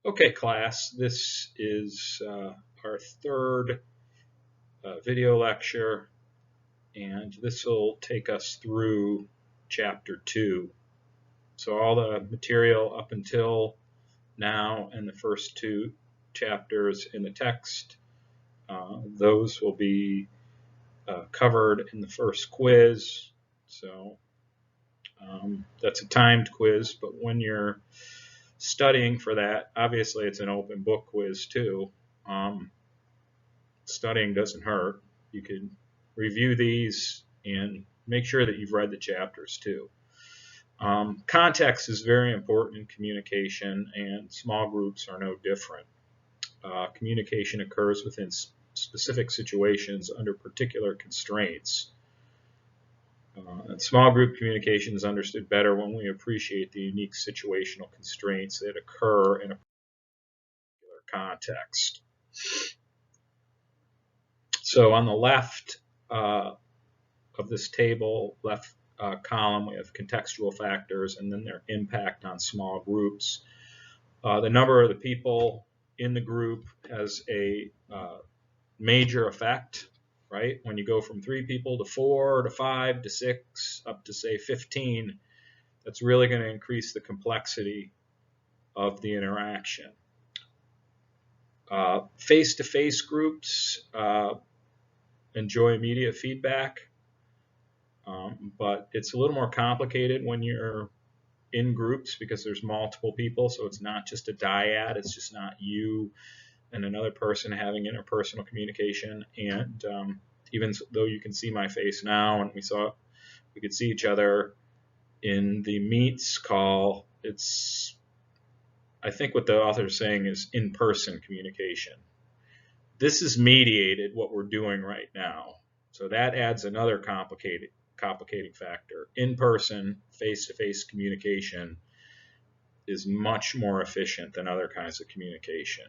Okay, class, this is our third video lecture, and this will take us through chapter 2. So all the material up until now and the first two chapters in the text, those will be covered in the first quiz. So that's a timed quiz, but when you're studying for that, obviously it's an open book quiz too. Studying doesn't hurt. You could review these and make sure that you've read the chapters too. Context is very important in communication, and small groups are no different. Communication occurs within specific situations under particular constraints. And small group communication is understood better when we appreciate the unique situational constraints that occur in a particular context. So on the left of this table, left column, we have contextual factors and then their impact on small groups. The number of the people in the group has a major effect, right? When you go from 3 people to 4 to 5 to 6 up to say 15, that's really going to increase the complexity of the interaction. Face-to-face groups enjoy immediate feedback, but it's a little more complicated when you're in groups because there's multiple people, so it's not just a dyad, it's just not you and another person having interpersonal communication. And even though you can see my face now and we could see each other in the meets call, I think what the author is saying is in-person communication. This is mediated, what we're doing right now. So that adds another complicating factor. In-person, face-to-face communication is much more efficient than other kinds of communication.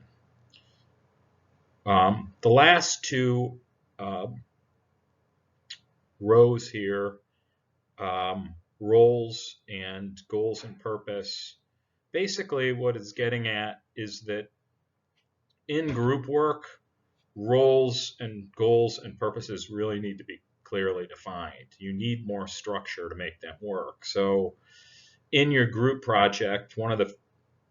The last two rows here, roles and goals and purpose, basically what it's getting at is that in group work, roles and goals and purposes really need to be clearly defined. You need more structure to make them work. So in your group project, one of the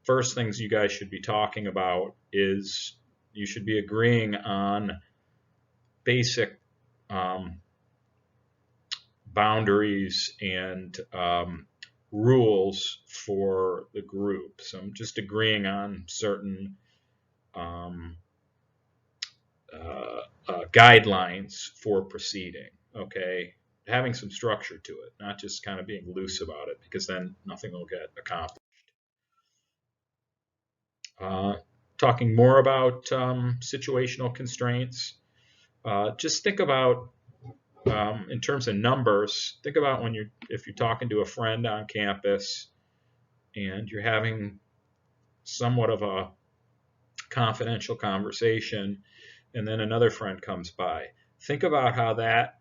first things you guys should be talking about is you should be agreeing on basic boundaries and rules for the group. So I'm just agreeing on certain guidelines for proceeding, okay? Having some structure to it, not just kind of being loose about it, because then nothing will get accomplished. Talking more about situational constraints, just think about, in terms of numbers, think about if you're talking to a friend on campus and you're having somewhat of a confidential conversation, and then another friend comes by. Think about how that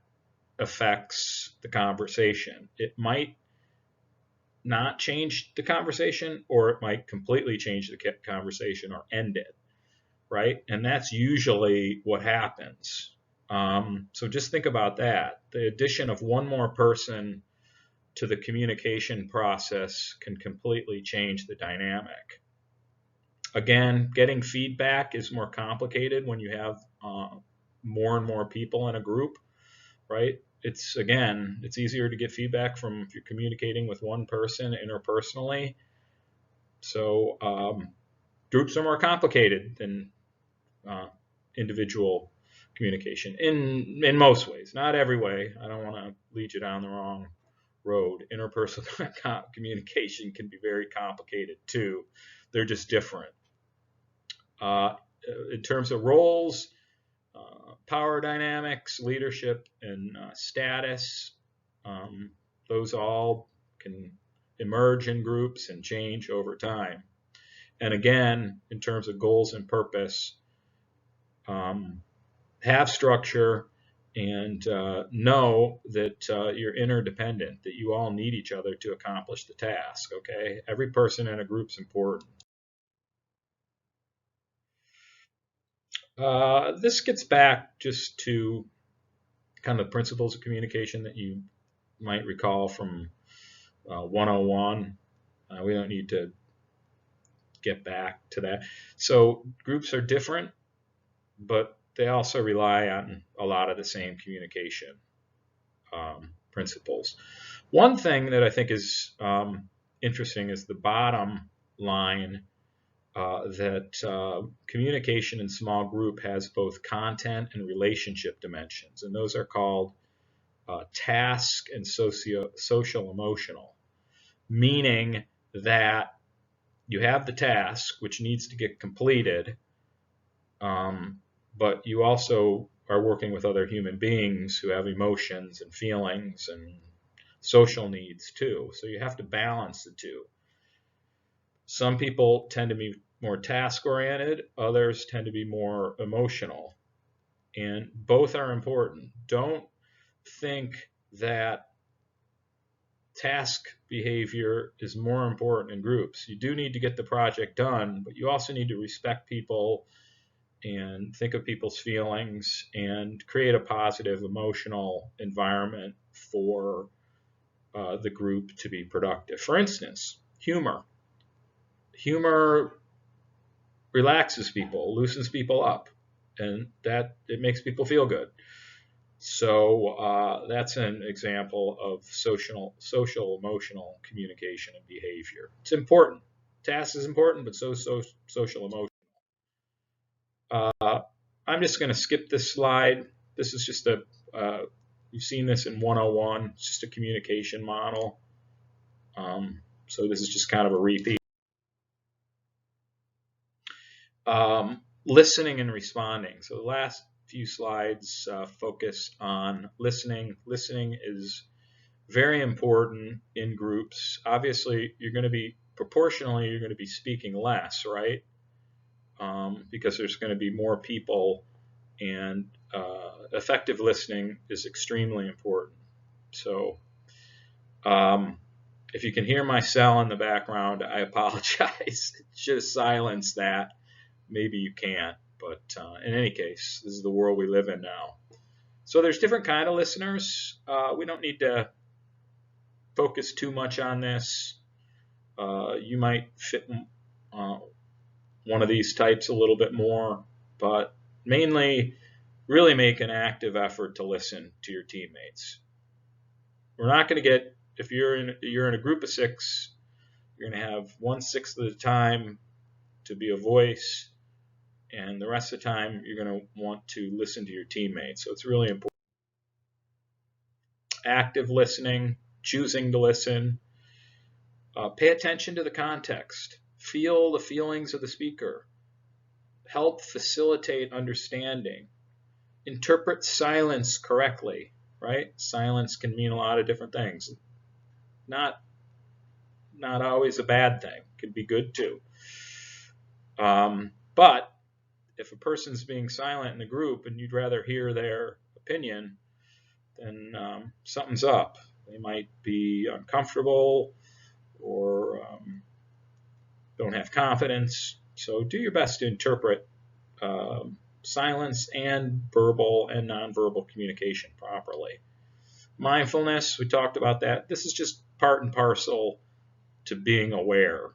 affects the conversation. It might not change the conversation, or it might completely change the conversation or end it, right? And that's usually what happens. So just think about that. The addition of one more person to the communication process can completely change the dynamic. Again, getting feedback is more complicated when you have more and more people in a group, right? It's easier to get feedback from if you're communicating with one person interpersonally. So groups are more complicated than individual communication in most ways, not every way. I don't want to lead you down the wrong road. Interpersonal communication can be very complicated too. They're just different. In terms of roles, power dynamics, leadership, and status, those all can emerge in groups and change over time. And again, in terms of goals and purpose, have structure and know that you're interdependent, that you all need each other to accomplish the task, okay? Every person in a group's important. This gets back just to kind of principles of communication that you might recall from 101. We don't need to get back to that. So groups are different, but they also rely on a lot of the same communication principles. One thing that I think is interesting is the bottom line, that communication in small group has both content and relationship dimensions, and those are called task and social emotional, meaning that you have the task which needs to get completed, but you also are working with other human beings who have emotions and feelings and social needs too. So you have to balance the two. Some people tend to be more task oriented, others tend to be more emotional, and both are important. Don't think that task behavior is more important in groups. You do need to get the project done, but you also need to respect people and think of people's feelings and create a positive emotional environment for the group to be productive. For instance, humor. Humor relaxes people, loosens people up, and that it makes people feel good. So that's an example of social emotional communication and behavior. It's important. Task is important, but so social emotion. I'm just going to skip this slide. This is just you've seen this in 101. It's just a communication model. So this is just kind of a repeat. Listening and responding. So the last few slides focus on listening. Listening is very important in groups. Obviously, you're going to be speaking less, right? Because there's going to be more people, and effective listening is extremely important. So if you can hear my cell in the background, I apologize. Just silence that. Maybe you can't, but in any case, this is the world we live in now. So there's different kind of listeners. We don't need to focus too much on this. You might fit one of these types a little bit more, but mainly really make an active effort to listen to your teammates. We're not going to get, if you're in a group of 6, you're going to have 1/6 of the time to be a voice, and the rest of the time you're going to want to listen to your teammates. So it's really important. Active listening, choosing to listen, pay attention to the context, feel the feelings of the speaker, help facilitate understanding, interpret silence correctly, right? Silence can mean a lot of different things. Not always a bad thing. Could be good too. But if a person's being silent in the group and you'd rather hear their opinion, then something's up. They might be uncomfortable or don't have confidence. So do your best to interpret silence and verbal and nonverbal communication properly. Mindfulness, we talked about that. This is just part and parcel to being aware.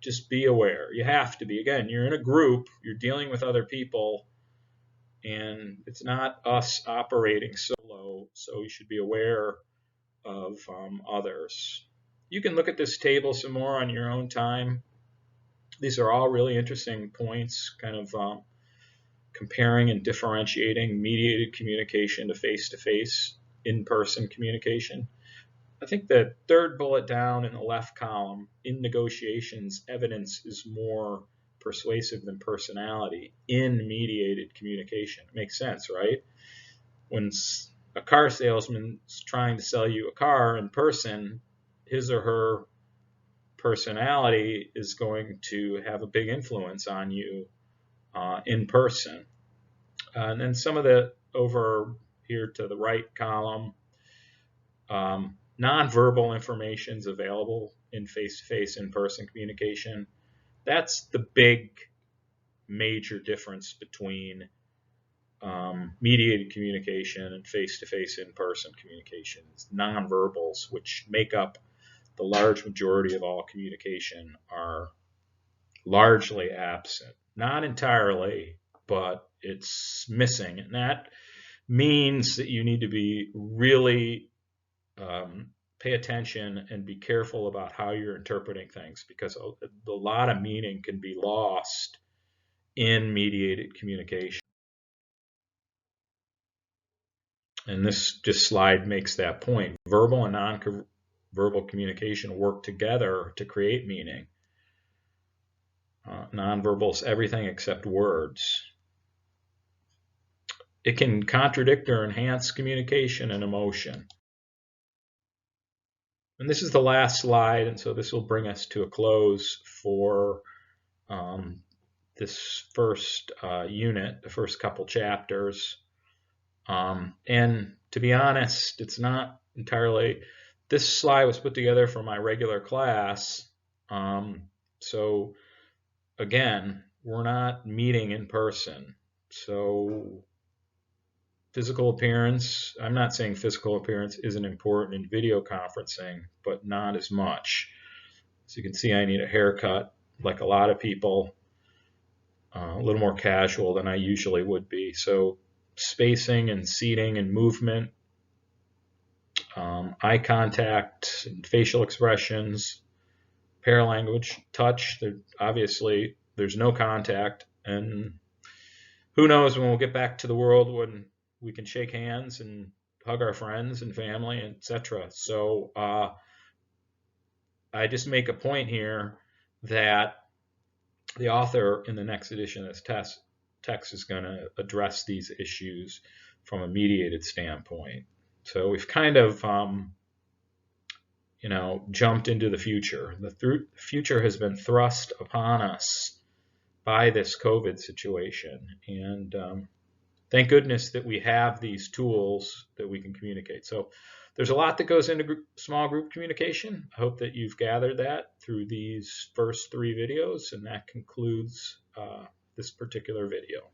Just be aware. You have to be. Again, you're in a group, you're dealing with other people, and it's not us operating solo, so you should be aware of others. You can look at this table some more on your own time. These are all really interesting points, kind of comparing and differentiating mediated communication to face-to-face, in-person communication. I think the third bullet down in the left column, in negotiations, evidence is more persuasive than personality in mediated communication. It makes sense, right? When a car salesman is trying to sell you a car in person, his or her personality is going to have a big influence on you in person. And then some of the over here to the right column, nonverbal information is available in face-to-face, in-person communication. That's the big major difference between mediated communication and face-to-face in-person communication. It's nonverbals, which make up the large majority of all communication, are largely absent. Not entirely, but it's missing. And that means that you need to be really pay attention and be careful about how you're interpreting things, because a lot of meaning can be lost in mediated communication. And this just slide makes that point. Verbal and non-verbal communication work together to create meaning. Nonverbal is everything except words. It can contradict or enhance communication and emotion. And this is the last slide, and so this will bring us to a close for this first unit, the first couple chapters. And to be honest, it's not entirely, this slide was put together for my regular class. So again, we're not meeting in person. So physical appearance, I'm not saying physical appearance isn't important in video conferencing, but not as much. So you can see I need a haircut, like a lot of people, a little more casual than I usually would be. So spacing and seating and movement, eye contact, and facial expressions, paralanguage, touch. Obviously, there's no contact, and who knows when we'll get back to the world when we can shake hands and hug our friends and family, etc. So I just make a point here that the author in the next edition of this text is going to address these issues from a mediated standpoint. So we've kind of, jumped into the future. The future has been thrust upon us by this COVID situation. And thank goodness that we have these tools that we can communicate. So there's a lot that goes into small group communication. I hope that you've gathered that through these first 3 videos, and that concludes this particular video.